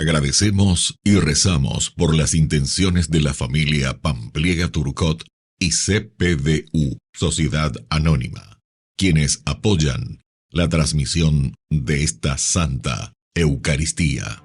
Agradecemos y rezamos por las intenciones de la familia Pampliega Turcot y CPDU, Sociedad Anónima, quienes apoyan la transmisión de esta Santa Eucaristía.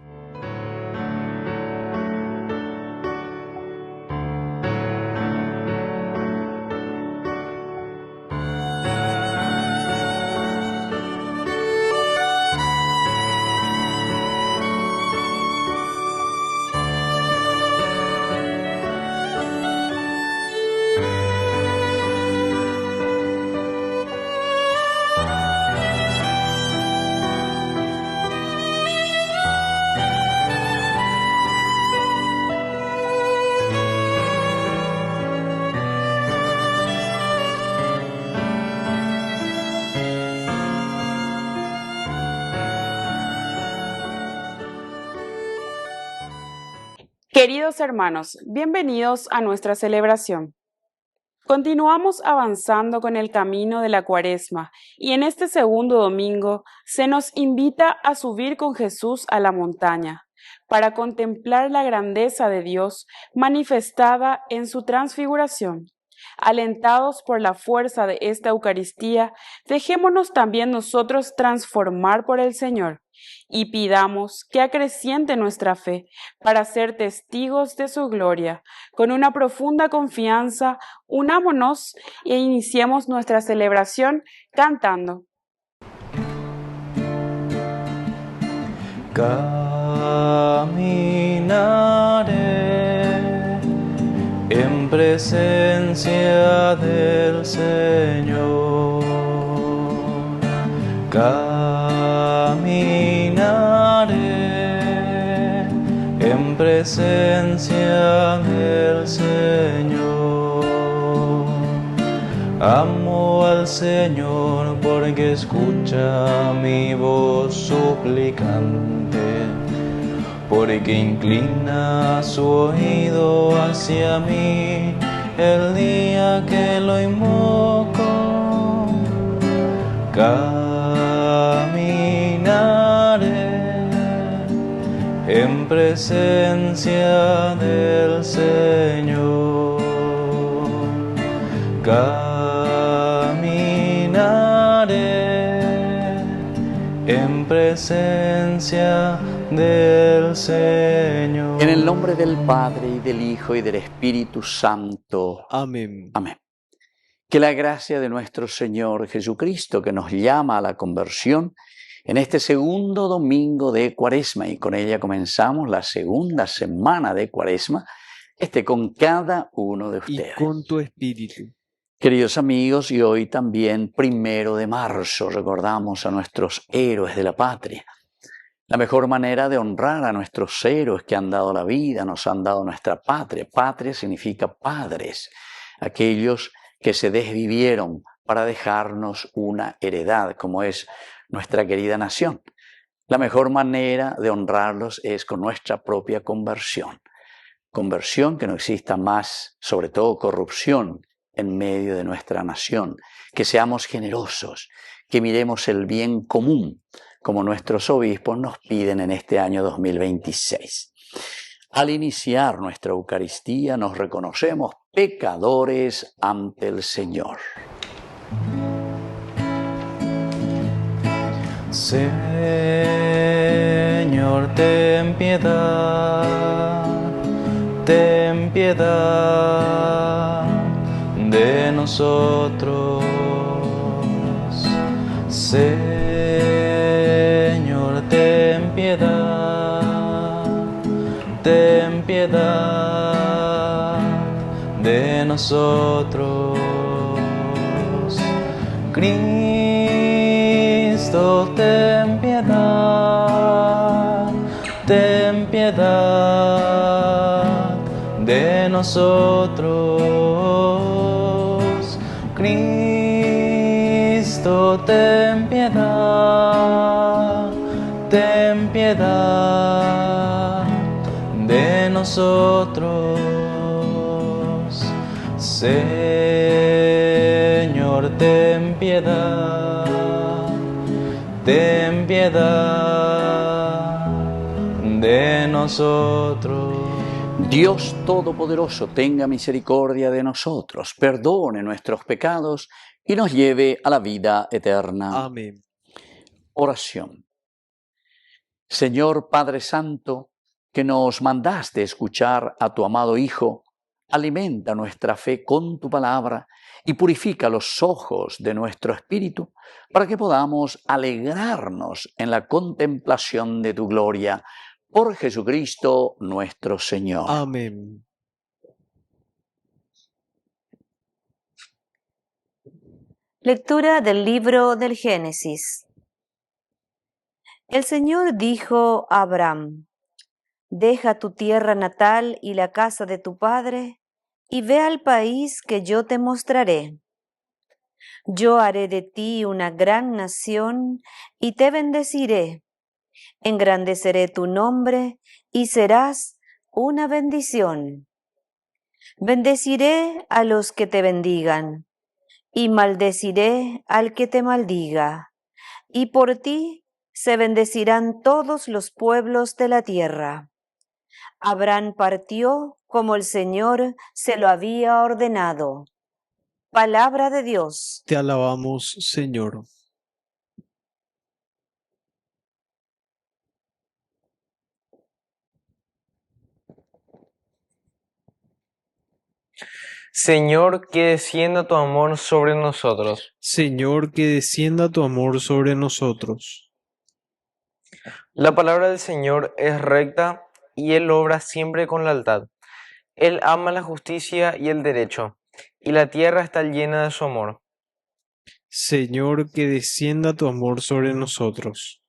Queridos hermanos, bienvenidos a nuestra celebración. Continuamos avanzando con el camino de la Cuaresma y en este segundo domingo se nos invita a subir con Jesús a la montaña para contemplar la grandeza de Dios manifestada en su transfiguración. Alentados por la fuerza de esta Eucaristía, dejémonos también nosotros transformar por el Señor y pidamos que acreciente nuestra fe para ser testigos de su gloria. Con una profunda confianza, unámonos e iniciemos nuestra celebración cantando. Caminaré en presencia del Señor. Caminaré en presencia del Señor. Amo al Señor porque escucha mi voz suplicante, porque inclina su oído hacia mí el día que lo invoco. Caminaré en presencia del Señor. Caminaré en presencia del Señor. En el nombre del Padre, y del Hijo, y del Espíritu Santo. Amén. Amén. Que la gracia de nuestro Señor Jesucristo, que nos llama a la conversión, en este segundo domingo de Cuaresma, y con ella comenzamos la segunda semana de Cuaresma, esté con cada uno de ustedes. Y con tu espíritu. Queridos amigos, y hoy también 1 de marzo recordamos a nuestros héroes de la patria. La mejor manera de honrar a nuestros héroes que han dado la vida, nos han dado nuestra patria. Patria significa padres, aquellos que se desvivieron para dejarnos una heredad, como es nuestra querida nación. La mejor manera de honrarlos es con nuestra propia conversión. Conversión, que no exista más, sobre todo corrupción, en medio de nuestra nación. Que seamos generosos, que miremos el bien común, como nuestros obispos nos piden en este año 2026. Al iniciar nuestra Eucaristía nos reconocemos pecadores ante el Señor. Señor, ten piedad de nosotros. Señor, ten piedad de nosotros. Cristo, ten piedad de nosotros. Cristo, ten piedad de nosotros. Señor, ten piedad de nosotros. Dios Todopoderoso, tenga misericordia de nosotros, perdone nuestros pecados y nos lleve a la vida eterna. Amén. Oración. Señor Padre Santo, que nos mandaste escuchar a tu amado Hijo, alimenta nuestra fe con tu palabra y purifica los ojos de nuestro espíritu para que podamos alegrarnos en la contemplación de tu gloria. Por Jesucristo nuestro Señor. Amén. Lectura del libro del Génesis. El Señor dijo a Abraham: Deja tu tierra natal y la casa de tu padre, y ve al país que yo te mostraré. Yo haré de ti una gran nación y te bendeciré. Engrandeceré tu nombre y serás una bendición. Bendeciré a los que te bendigan y maldeciré al que te maldiga. Y por ti se bendecirán todos los pueblos de la tierra. Abraham partió como el Señor se lo había ordenado. Palabra de Dios. Te alabamos, Señor. Señor, que descienda tu amor sobre nosotros. Señor, que descienda tu amor sobre nosotros. La palabra del Señor es recta y Él obra siempre con lealtad. Él ama la justicia y el derecho, y la tierra está llena de su amor. Señor, que descienda tu amor sobre nosotros.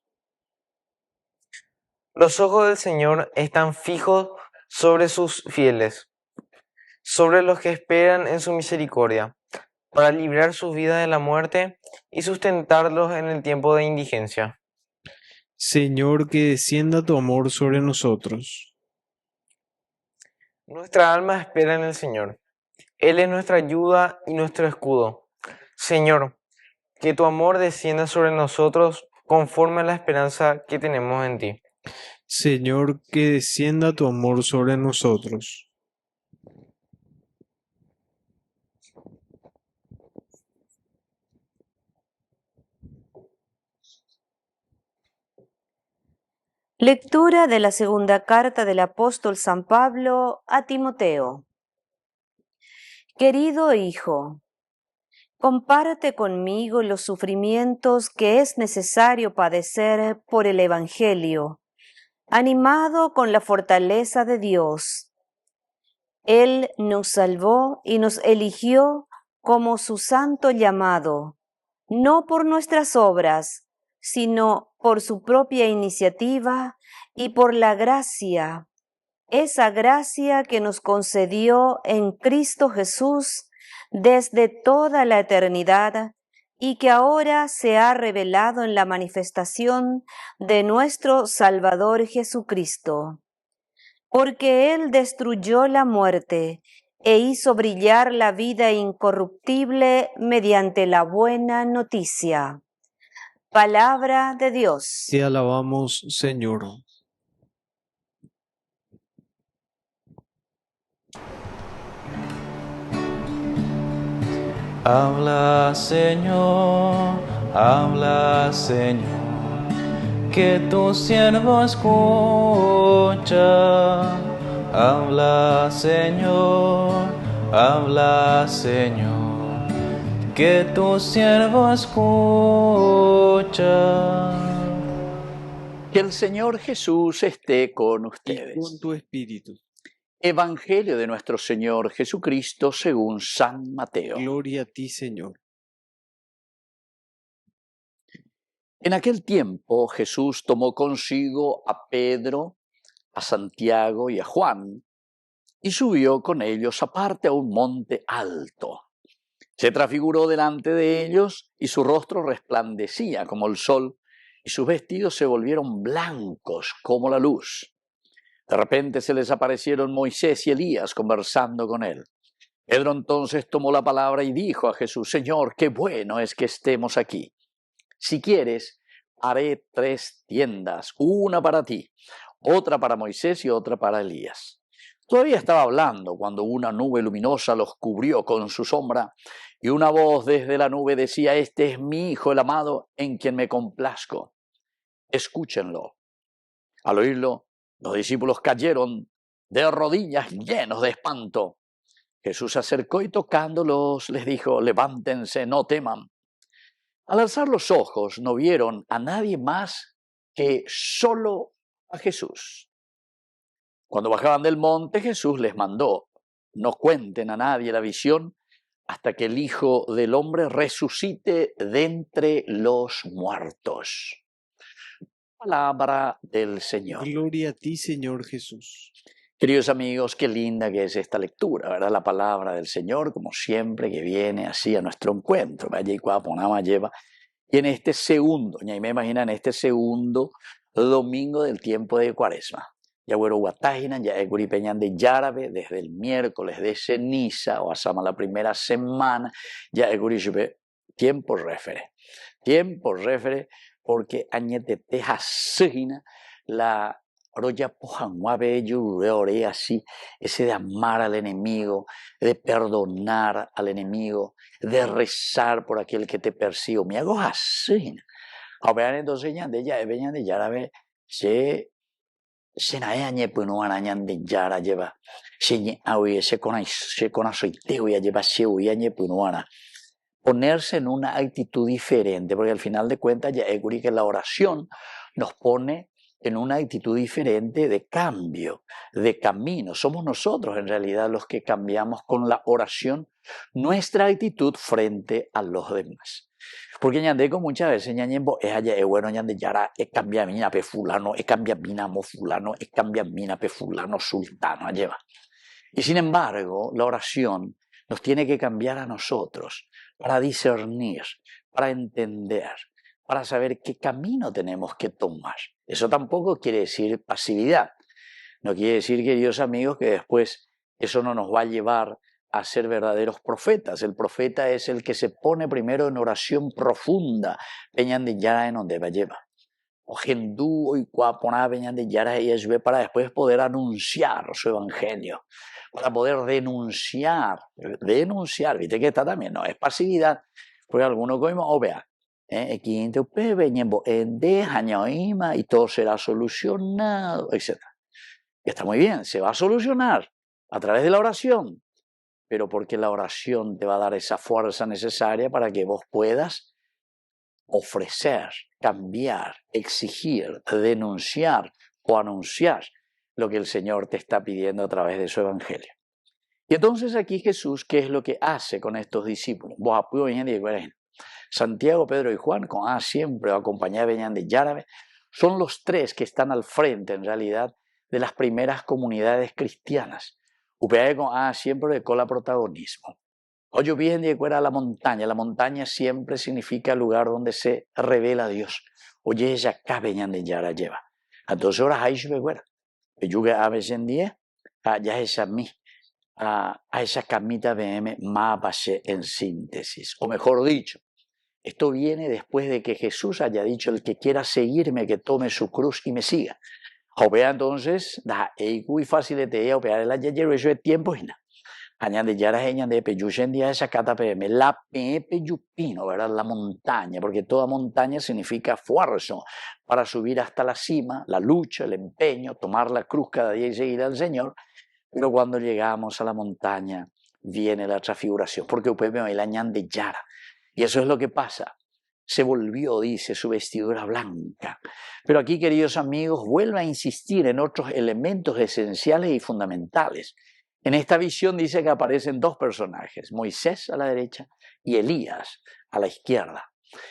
Los ojos del Señor están fijos sobre sus fieles, sobre los que esperan en su misericordia, para librar sus vidas de la muerte y sustentarlos en el tiempo de indigencia. Señor, que descienda tu amor sobre nosotros. Nuestra alma espera en el Señor. Él es nuestra ayuda y nuestro escudo. Señor, que tu amor descienda sobre nosotros conforme a la esperanza que tenemos en ti. Señor, que descienda tu amor sobre nosotros. Lectura de la segunda carta del apóstol San Pablo a Timoteo. Querido hijo, comparte conmigo los sufrimientos que es necesario padecer por el Evangelio, animado con la fortaleza de Dios. Él nos salvó y nos eligió como su santo llamado, no por nuestras obras, sino por su propia iniciativa y por la gracia, esa gracia que nos concedió en Cristo Jesús desde toda la eternidad y que ahora se ha revelado en la manifestación de nuestro Salvador Jesucristo. Porque Él destruyó la muerte e hizo brillar la vida incorruptible mediante la buena noticia. Palabra de Dios. Te alabamos, Señor. Habla, Señor, que tu siervo escucha. Habla, Señor, que tu siervo escucha. Que el Señor Jesús esté con Y ustedes. con tu espíritu. Evangelio de nuestro Señor Jesucristo según San Mateo. Gloria a ti, Señor. En aquel tiempo Jesús tomó consigo a Pedro, a Santiago y a Juan y subió con ellos aparte a un monte alto. Se transfiguró delante de ellos y su rostro resplandecía como el sol y sus vestidos se volvieron blancos como la luz. De repente se les aparecieron Moisés y Elías conversando con él. Pedro entonces tomó la palabra y dijo a Jesús: Señor, qué bueno es que estemos aquí. Si quieres, haré 3 tiendas, una para ti, otra para Moisés y otra para Elías. Todavía estaba hablando cuando una nube luminosa los cubrió con su sombra y una voz desde la nube decía: este es mi Hijo el amado, en quien me complazco. Escúchenlo. Al oírlo, los discípulos cayeron de rodillas llenos de espanto. Jesús se acercó y tocándolos les dijo: levántense, no teman. Al alzar los ojos no vieron a nadie más que solo a Jesús. Cuando bajaban del monte, Jesús les mandó: no cuenten a nadie la visión hasta que el Hijo del Hombre resucite de entre los muertos. Palabra del Señor. Gloria a ti, Señor Jesús. Queridos amigos, qué linda que es esta lectura, ¿verdad? La palabra del Señor, como siempre, que viene así a nuestro encuentro. Y en este segundo, ya me imagino, en este segundo domingo del tiempo de Cuaresma. Ya bueno, Guatágina, ya Eguripeñan de Yárabe, desde el miércoles de ceniza, o asama la primera semana, ya Eguripe, tiempo refere, porque añetete hasina la roya pojanguabe ore así, ese de amar al enemigo, de perdonar al enemigo, de rezar por aquel que te persigue. Me hago hasina. A ver, entonces ya de Yárabe, se nae añe no arañan de Yara lleva, se conasoiteo ya lleva se añe punuana. Ponerse en una actitud diferente, porque al final de cuentas ya es que la oración nos pone en una actitud diferente de cambio, de camino. Somos nosotros en realidad los que cambiamos con la oración nuestra actitud frente a los demás. Porque ñandeco muchas veces ñañembo es allá, es bueno ñande yara, es cambia mina pe fulano, es cambia mina mo fulano, es cambia mina pe fulano sultano, lleva. Y sin embargo, la oración nos tiene que cambiar a nosotros para discernir, para entender, para saber qué camino tenemos que tomar. Eso tampoco quiere decir pasividad. No quiere decir, queridos amigos, que después eso no nos va a llevar a ser verdaderos profetas. El profeta es el que se pone primero en oración profunda, peñan de yara en donde va lleva. O gendú y cuapona peñan de yara y es para después poder anunciar su evangelio, para poder denunciar, viste que está también, no es pasividad, porque algunos como, o vea, y todo será solucionado, etc. Y está muy bien, se va a solucionar a través de la oración, pero porque la oración te va a dar esa fuerza necesaria para que vos puedas ofrecer, cambiar, exigir, denunciar o anunciar lo que el Señor te está pidiendo a través de su evangelio. Y entonces aquí Jesús, ¿qué es lo que hace con estos discípulos? Santiago, Pedro y Juan, con siempre acompañados de Yárabe, son los tres que están al frente en realidad de las primeras comunidades cristianas. Upeae con siempre con la protagonismo. Oye bien de fuera la montaña siempre significa el lugar donde se revela Dios. Oye ella cabe de Yara lleva. Entonces ahora hay su fuera. Yo que a veces en día ya es a mí. A esa camita BM más base en síntesis. O mejor dicho, esto viene después de que Jesús haya dicho: el que quiera seguirme, que tome su cruz y me siga. Opea entonces, da muy fácil de opear el ayer eso de tiempo y nada. Añade ya la genia de peyuchen día esa cata PM, la pepe yupino, ¿verdad? La montaña, porque toda montaña significa esfuerzo para subir hasta la cima, la lucha, el empeño, tomar la cruz cada día y seguir al Señor. Pero cuando llegamos a la montaña, viene la transfiguración, porque UPM el añan de Yara. Y eso es lo que pasa. Se volvió, dice, su vestidura blanca. Pero aquí, queridos amigos, vuelvo a insistir en otros elementos esenciales y fundamentales. En esta visión dice que aparecen dos personajes, Moisés a la derecha y Elías a la izquierda.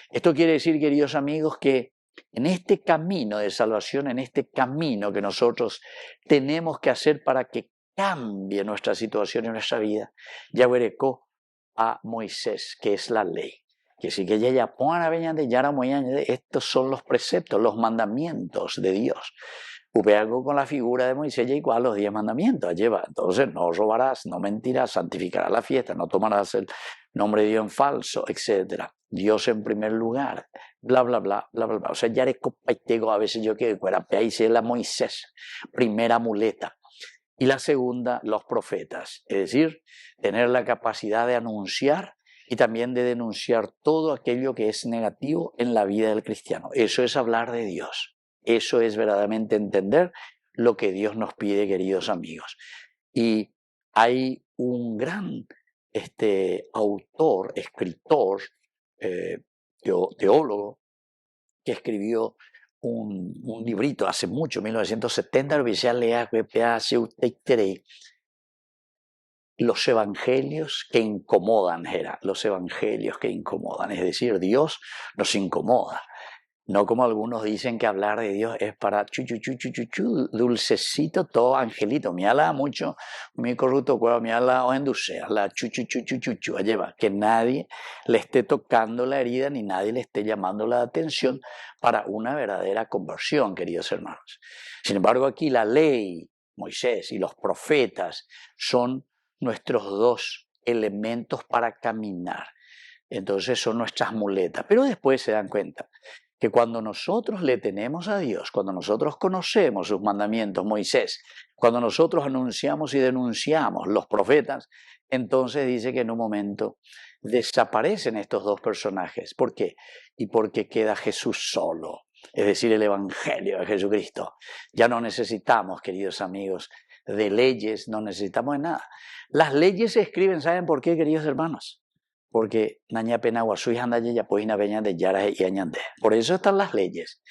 Esto quiere decir, queridos amigos, que en este camino de salvación, en este camino que nosotros tenemos que hacer para que cambie nuestra situación y nuestra vida, Yahweh a Moisés, que es la ley. Que sí que ella de Yara estos son los preceptos, los mandamientos de Dios. Hubo algo con la figura de Moisés y igual los 10 mandamientos lleva. Entonces no robarás, no mentirás, santificarás la fiesta, no tomarás el nombre de Dios en falso, etc. Dios en primer lugar, bla, bla, bla, bla, bla, bla. O sea, ya eres copaitego, a veces yo que ahí se la Moisés, primera muleta. Y la segunda, los profetas, es decir, tener la capacidad de anunciar y también de denunciar todo aquello que es negativo en la vida del cristiano. Eso es hablar de Dios. Eso es verdaderamente entender lo que Dios nos pide, queridos amigos. Y hay un gran autor, escritor, teólogo, que escribió un librito hace mucho, 1970, los evangelios que incomodan, los evangelios que incomodan, es decir, Dios nos incomoda. No como algunos dicen que hablar de Dios es para dulcecito, todo angelito. Me habla mucho, mi corrupto cuerpo, me habla o endulcea, la lleva, que nadie le esté tocando la herida ni nadie le esté llamando la atención para una verdadera conversión, queridos hermanos. Sin embargo, aquí la ley, Moisés y los profetas son nuestros dos elementos para caminar. Entonces son nuestras muletas. Pero después se dan cuenta que cuando nosotros le tenemos a Dios, cuando nosotros conocemos sus mandamientos, Moisés, cuando nosotros anunciamos y denunciamos los profetas, entonces dice que en un momento desaparecen estos dos personajes. ¿Por qué? Y porque queda Jesús solo, es decir, el Evangelio de Jesucristo. Ya no necesitamos, queridos amigos, de leyes, no necesitamos de nada. Las leyes se escriben, ¿saben por qué, queridos hermanos? Porque por eso están las leyes.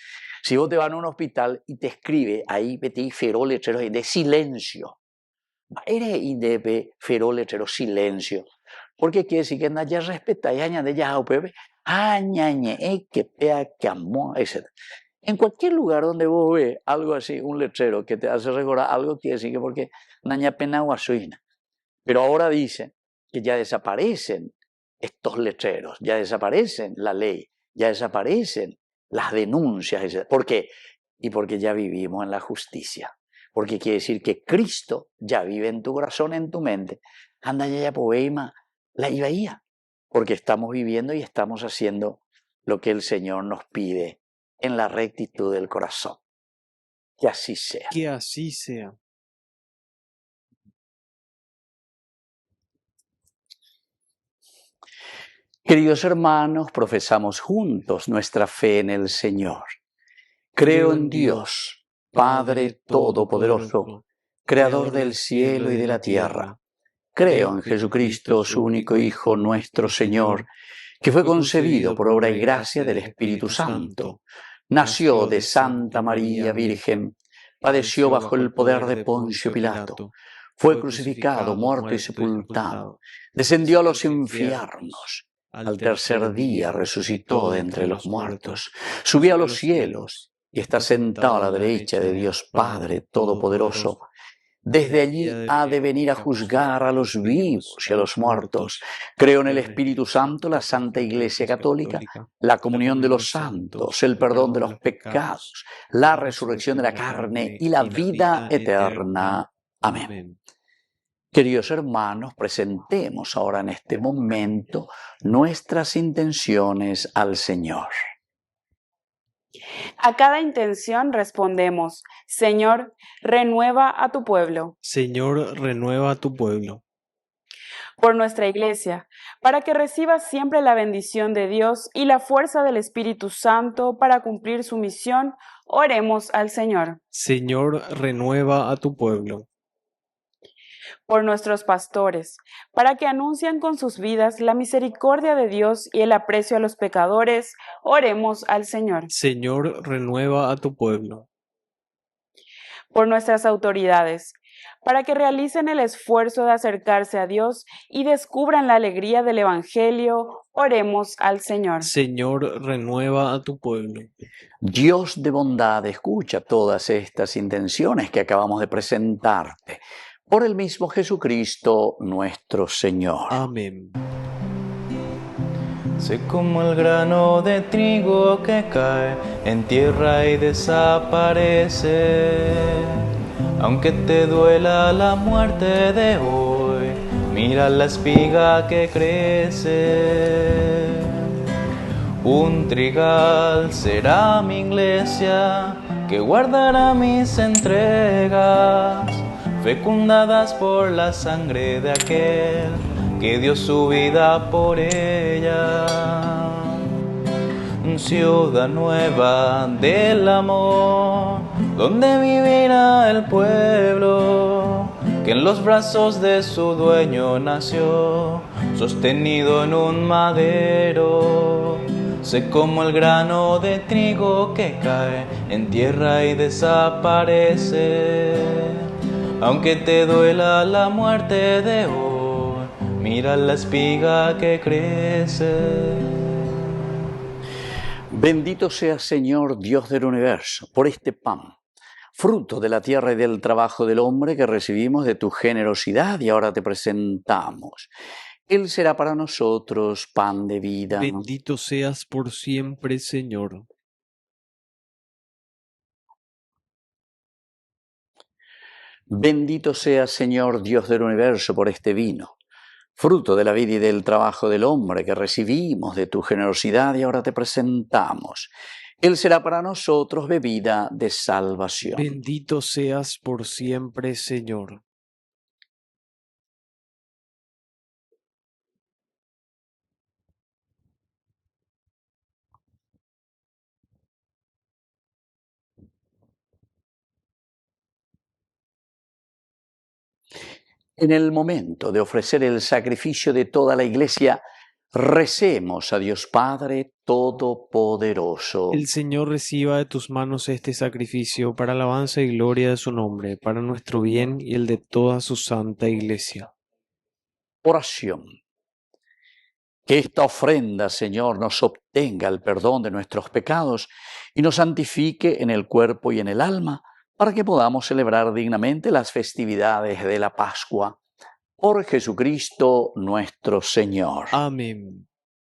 Si vos te vas a un hospital y te escribe ahí letrero de silencio, eres IDP letrero silencio, porque quiere decir que nadie respeta y añade ya etc. En cualquier lugar donde vos ves algo así, un letrero que te hace recordar algo, quiere decir que porque naña pena guasuina. Pero ahora dice que ya desaparecen estos letreros, ya desaparecen la ley, ya desaparecen las denuncias, etc. ¿Por qué? Y porque ya vivimos en la justicia. Porque quiere decir que Cristo ya vive en tu corazón, en tu mente. Anda ya poema la ibaía. Porque estamos viviendo y estamos haciendo lo que el Señor nos pide en la rectitud del corazón. Que así sea. Que así sea. Queridos hermanos, profesamos juntos nuestra fe en el Señor. Creo en Dios, Padre Todopoderoso, Creador del cielo y de la tierra. Creo en Jesucristo, su único Hijo, nuestro Señor, que fue concebido por obra y gracia del Espíritu Santo. Nació de Santa María Virgen, padeció bajo el poder de Poncio Pilato, fue crucificado, muerto y sepultado, descendió a los infiernos. Al tercer día resucitó de entre los muertos, subió a los cielos y está sentado a la derecha de Dios Padre Todopoderoso. Desde allí ha de venir a juzgar a los vivos y a los muertos. Creo en el Espíritu Santo, la Santa Iglesia Católica, la comunión de los santos, el perdón de los pecados, la resurrección de la carne y la vida eterna. Amén. Queridos hermanos, presentemos ahora en este momento nuestras intenciones al Señor. A cada intención respondemos: Señor, renueva a tu pueblo. Señor, renueva a tu pueblo. Por nuestra Iglesia, para que reciba siempre la bendición de Dios y la fuerza del Espíritu Santo para cumplir su misión, oremos al Señor. Señor, renueva a tu pueblo. Por nuestros pastores, para que anuncien con sus vidas la misericordia de Dios y el aprecio a los pecadores, oremos al Señor. Señor, renueva a tu pueblo. Por nuestras autoridades, para que realicen el esfuerzo de acercarse a Dios y descubran la alegría del Evangelio, oremos al Señor. Señor, renueva a tu pueblo. Dios de bondad, escucha todas estas intenciones que acabamos de presentarte. Por el mismo Jesucristo nuestro Señor. Amén. Sé como el grano de trigo que cae en tierra y desaparece. Aunque te duela la muerte de hoy, mira la espiga que crece. Un trigal será mi iglesia que guardará mis entregas, fecundadas por la sangre de aquel que dio su vida por ella. Ciudad nueva del amor, donde vivirá el pueblo que en los brazos de su dueño nació, sostenido en un madero. Sé como el grano de trigo que cae en tierra y desaparece. Aunque te duela la muerte de hoy, mira la espiga que crece. Bendito seas, Señor, Dios del universo, por este pan, fruto de la tierra y del trabajo del hombre que recibimos de tu generosidad y ahora te presentamos. Él será para nosotros pan de vida. Bendito seas por siempre, Señor. Bendito seas, Señor, Dios del universo, por este vino, fruto de la vida y del trabajo del hombre que recibimos de tu generosidad y ahora te presentamos. Él será para nosotros bebida de salvación. Bendito seas por siempre, Señor. En el momento de ofrecer el sacrificio de toda la Iglesia, recemos a Dios Padre Todopoderoso. El Señor reciba de tus manos este sacrificio para alabanza y gloria de su nombre, para nuestro bien y el de toda su santa Iglesia. Oración. Que esta ofrenda, Señor, nos obtenga el perdón de nuestros pecados y nos santifique en el cuerpo y en el alma, para que podamos celebrar dignamente las festividades de la Pascua. Por Jesucristo nuestro Señor. Amén.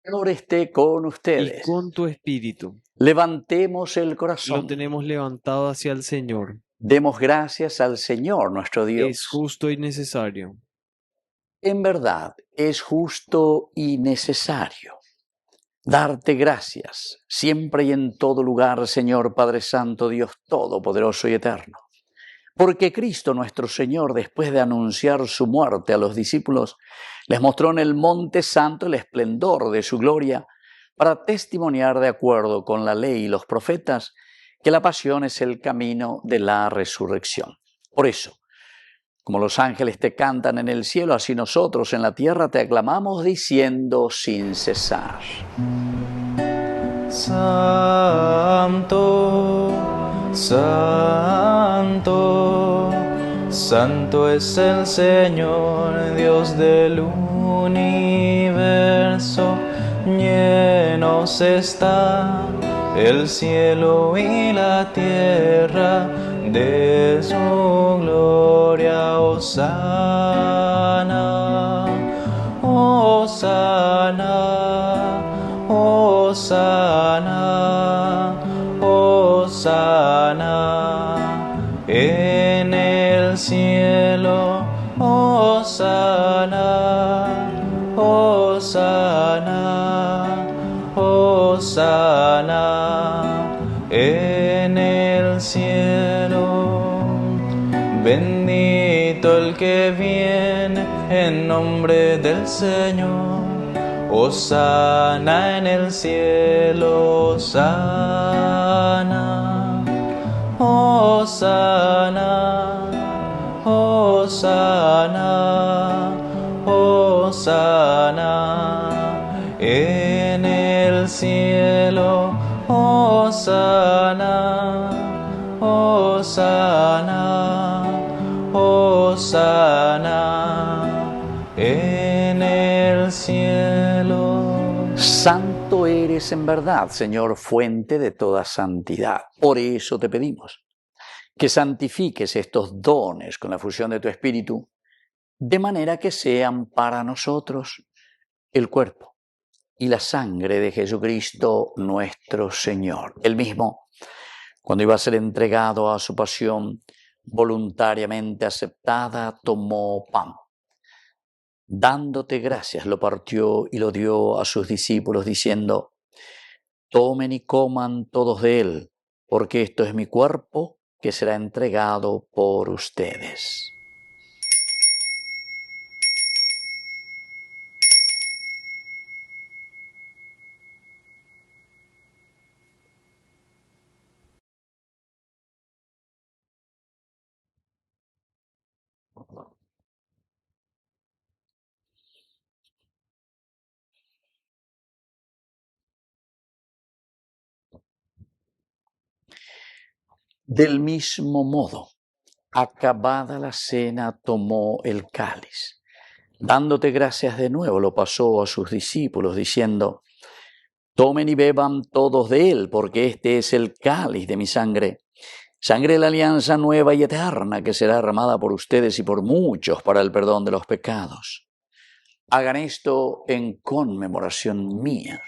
El Señor esté con ustedes. Y con tu espíritu. Levantemos el corazón. Lo tenemos levantado hacia el Señor. Demos gracias al Señor nuestro Dios. Es justo y necesario. En verdad, es justo y necesario darte gracias siempre y en todo lugar, Señor Padre Santo, Dios Todopoderoso y Eterno. Porque Cristo nuestro Señor, después de anunciar su muerte a los discípulos, les mostró en el Monte Santo el esplendor de su gloria para testimoniar de acuerdo con la ley y los profetas que la pasión es el camino de la resurrección. Por eso, como los ángeles te cantan en el cielo, así nosotros en la tierra te aclamamos diciendo sin cesar. Santo, Santo, Santo es el Señor, Dios del universo. Llenos está el cielo y la tierra de su gloria. Hosana, Hosana, Hosana, Hosana en el cielo. Hosana, Hosana, Hosana en el cielo. Bendito el que viene en nombre del Señor. Hosana en el cielo. Hosana, Hosana, Hosana, Hosana en el cielo. Hosana, Hosana, Hosana en el cielo. Santo eres en verdad, Señor, fuente de toda santidad. Por eso te pedimos que santifiques estos dones con la fusión de tu Espíritu, de manera que sean para nosotros el cuerpo y la sangre de Jesucristo nuestro Señor. Él mismo, cuando iba a ser entregado a su pasión voluntariamente aceptada, tomó pan. Dándote gracias, lo partió y lo dio a sus discípulos, diciendo: Tomen y coman todos de él, porque esto es mi cuerpo que será entregado por ustedes. Del mismo modo, acabada la cena, tomó el cáliz. Dándote gracias de nuevo, lo pasó a sus discípulos, diciendo: tomen y beban todos de él, porque este es el cáliz de mi sangre, sangre de la alianza nueva y eterna, que será derramada por ustedes y por muchos para el perdón de los pecados. Hagan esto en conmemoración mía.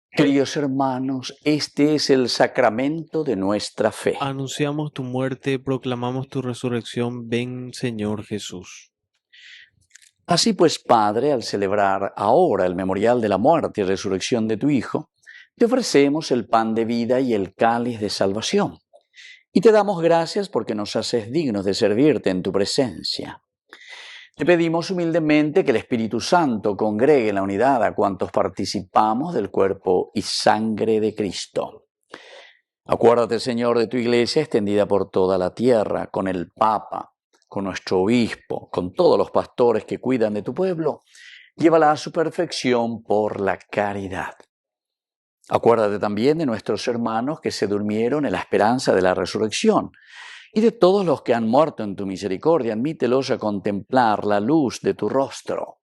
Queridos hermanos, este es el sacramento de nuestra fe. Anunciamos tu muerte, proclamamos tu resurrección. Ven, Señor Jesús. Así pues, Padre, al celebrar ahora el memorial de la muerte y resurrección de tu Hijo, te ofrecemos el pan de vida y el cáliz de salvación. Y te damos gracias porque nos haces dignos de servirte en tu presencia. Te pedimos humildemente que el Espíritu Santo congregue en la unidad a cuantos participamos del cuerpo y sangre de Cristo. Acuérdate, Señor, de tu Iglesia extendida por toda la tierra, con el Papa, con nuestro obispo, con todos los pastores que cuidan de tu pueblo. Llévala a su perfección por la caridad. Acuérdate también de nuestros hermanos que se durmieron en la esperanza de la resurrección, y de todos los que han muerto en tu misericordia. Admítelos a contemplar la luz de tu rostro.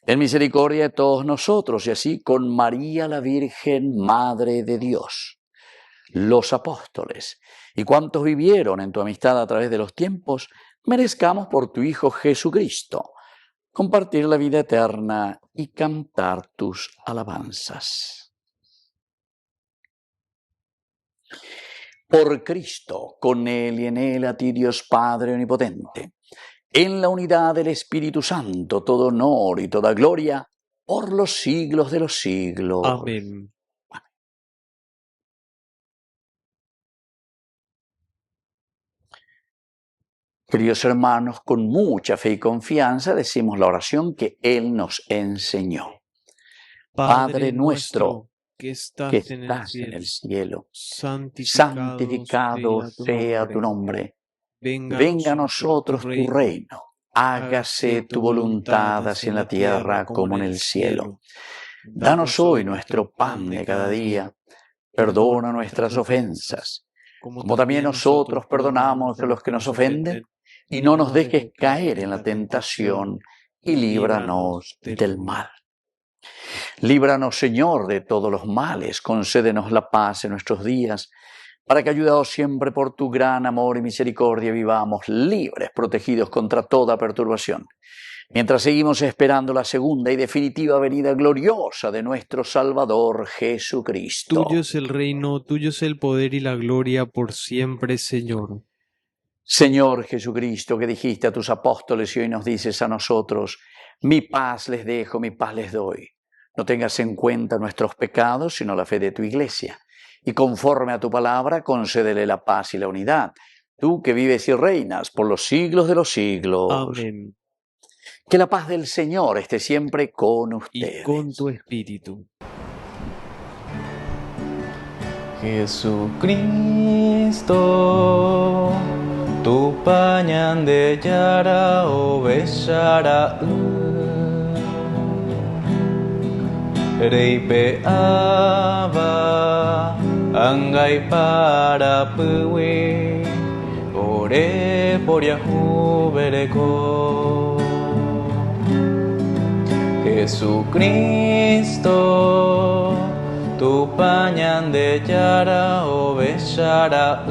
Ten misericordia de todos nosotros, y así con María la Virgen, Madre de Dios, los apóstoles y cuantos vivieron en tu amistad a través de los tiempos, merezcamos por tu Hijo Jesucristo compartir la vida eterna y cantar tus alabanzas. Por Cristo, con Él y en Él, a ti Dios Padre Omnipotente, en la unidad del Espíritu Santo, todo honor y toda gloria, por los siglos de los siglos. Amén. Queridos hermanos, con mucha fe y confianza decimos la oración que Él nos enseñó. Padre nuestro, que estás en el cielo, santificado sea tu nombre. Venga a nosotros tu reino. Hágase tu voluntad así en la tierra como en el cielo. Danos hoy nuestro pan de cada día. Perdona nuestras ofensas, como también nosotros perdonamos a los que nos ofenden. Y no nos dejes caer en la tentación, y líbranos del mal. Líbranos, Señor, de todos los males, concédenos la paz en nuestros días, para que, ayudados siempre por tu gran amor y misericordia, vivamos libres, protegidos contra toda perturbación, mientras seguimos esperando la segunda y definitiva venida gloriosa de nuestro Salvador Jesucristo. Tuyo es el reino, tuyo es el poder y la gloria por siempre, Señor. Señor Jesucristo, que dijiste a tus apóstoles y hoy nos dices a nosotros: mi paz les dejo, mi paz les doy. No tengas en cuenta nuestros pecados, sino la fe de tu Iglesia. Y conforme a tu palabra, concédele la paz y la unidad. Tú que vives y reinas por los siglos de los siglos. Amén. Que la paz del Señor esté siempre con ustedes. Y con tu espíritu. Jesucristo, tu pañan yara o besara reipe aba angai para puwe ore por yahu bereko. Jesucristo, tu pañan yara o besara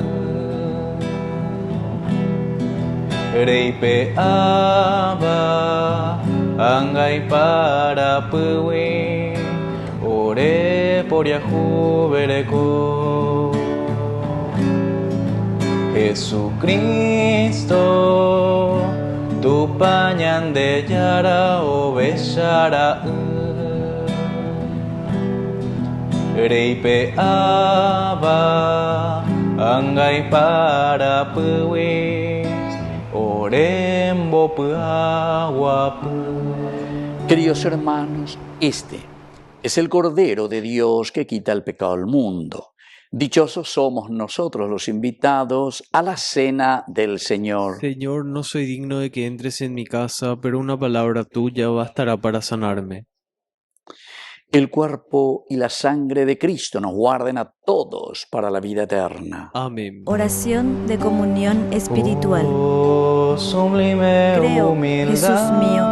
Reipe aba angai para puwi ore por Yahu bereko. Jesucristo tu pañan de yara o besara Reipe aba angai para puwi orembo puawapu. Queridos hermanos, este es el Cordero de Dios que quita el pecado del mundo. Dichosos somos nosotros los invitados a la cena del Señor. Señor, no soy digno de que entres en mi casa, pero una palabra tuya bastará para sanarme. El cuerpo y la sangre de Cristo nos guarden a todos para la vida eterna. Amén. Oración de comunión espiritual. Oh, sublime Creo, humildad, Jesús mío,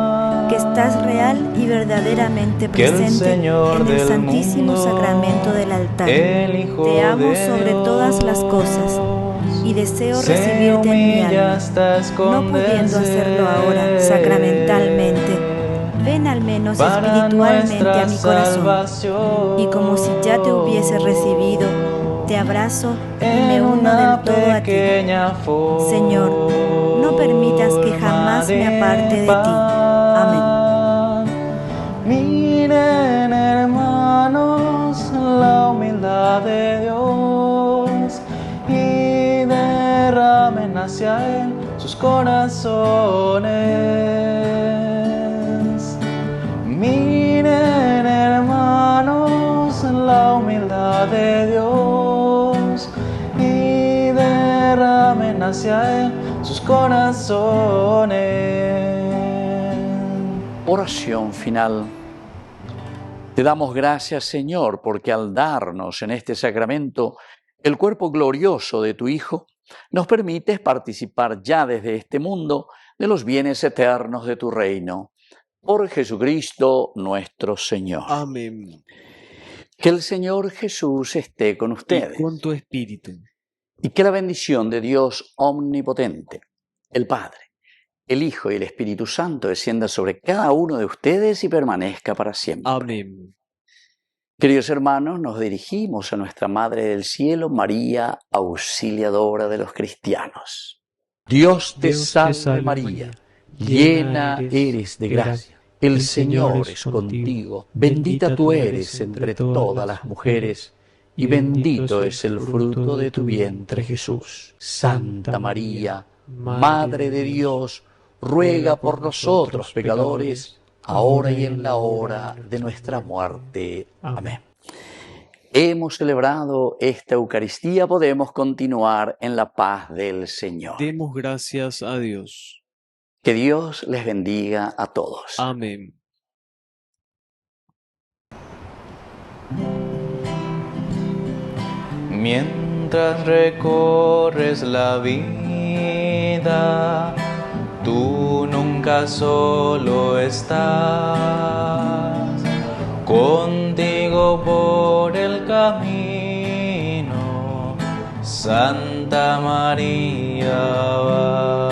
que estás real y verdaderamente que el presente Señor en el del santísimo mundo, sacramento del altar. el Hijo Te amo de sobre todas las cosas y deseo se recibirte en mi humilla alma, hasta no pudiendo hacerlo ahora sacramentalmente. Ven al menos para espiritualmente a mi nuestra corazón salvación. y como si ya te hubiese recibido, te abrazo y me En uno una del todo a ti. pequeña Señor, no permitas que jamás me aparte de ti. Amén. Miren, hermanos, la humildad de Dios y derramen hacia Él sus corazones. Miren, hermanos, la humildad de Dios y derramen hacia Él sus corazones. Oración final. Te damos gracias, Señor, porque al darnos en este sacramento el cuerpo glorioso de tu Hijo, nos permites participar ya desde este mundo de los bienes eternos de tu reino. Por Jesucristo nuestro Señor. Amén. Que el Señor Jesús esté con ustedes. Y con tu espíritu. Y que la bendición de Dios omnipotente, el Padre, el Hijo y el Espíritu Santo descienda sobre cada uno de ustedes y permanezca para siempre. Amén. Queridos hermanos, nos dirigimos a nuestra Madre del Cielo, María, auxiliadora de los cristianos. Dios te salve María, llena eres de gracia. El Señor es contigo, bendita tú eres entre todas las mujeres, y bendito es el fruto de tu vientre Jesús. Santa María, Madre de Dios, ruega por nosotros pecadores, ahora y en la hora de nuestra muerte. Amén. Hemos celebrado esta Eucaristía, podemos continuar en la paz del Señor. Demos gracias a Dios. Que Dios les bendiga a todos. Amén. Mientras recorres la vida, tú nunca solo estás. Contigo por el camino, Santa María va.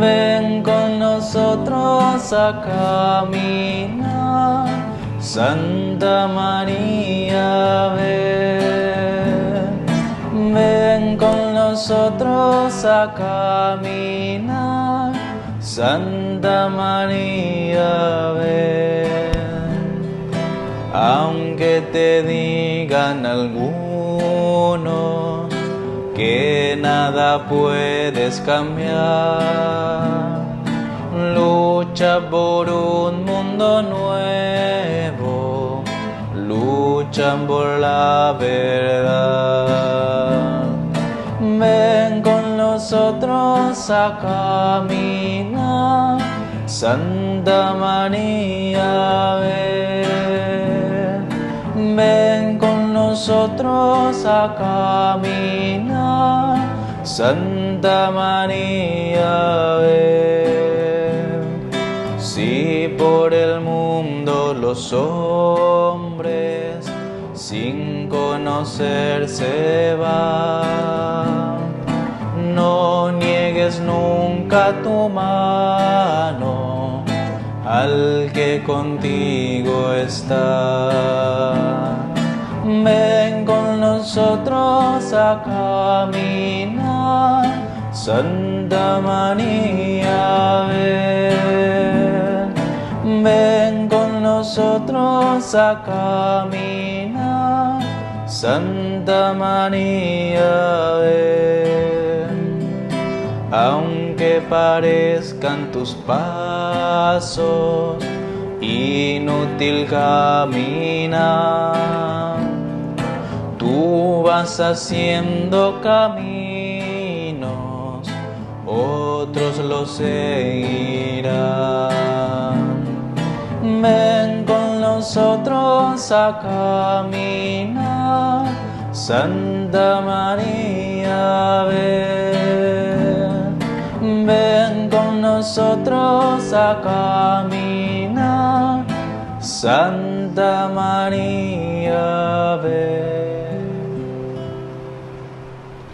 Ven con nosotros a caminar, Santa María, ven. Ven con nosotros a caminar, Santa María, ven. Aunque te digan algunos que nada puedes cambiar, lucha por un mundo nuevo, lucha por la verdad. Ven con nosotros a caminar, Santa María, ven. Ven con nosotros a caminar, Santa María, ven. Si por el mundo los hombres sin conocer se van, No niegues nunca tu mano al que contigo está. Ven con nosotros a caminar, Santa María, ven. Ven con nosotros a caminar, Santa María, ven. Aunque parezcan tus pasos inútil caminar, tú vas haciendo caminos, otros los seguirán. Ven con nosotros a caminar, Santa María, ven. Ven con nosotros a caminar, Santa María, ven.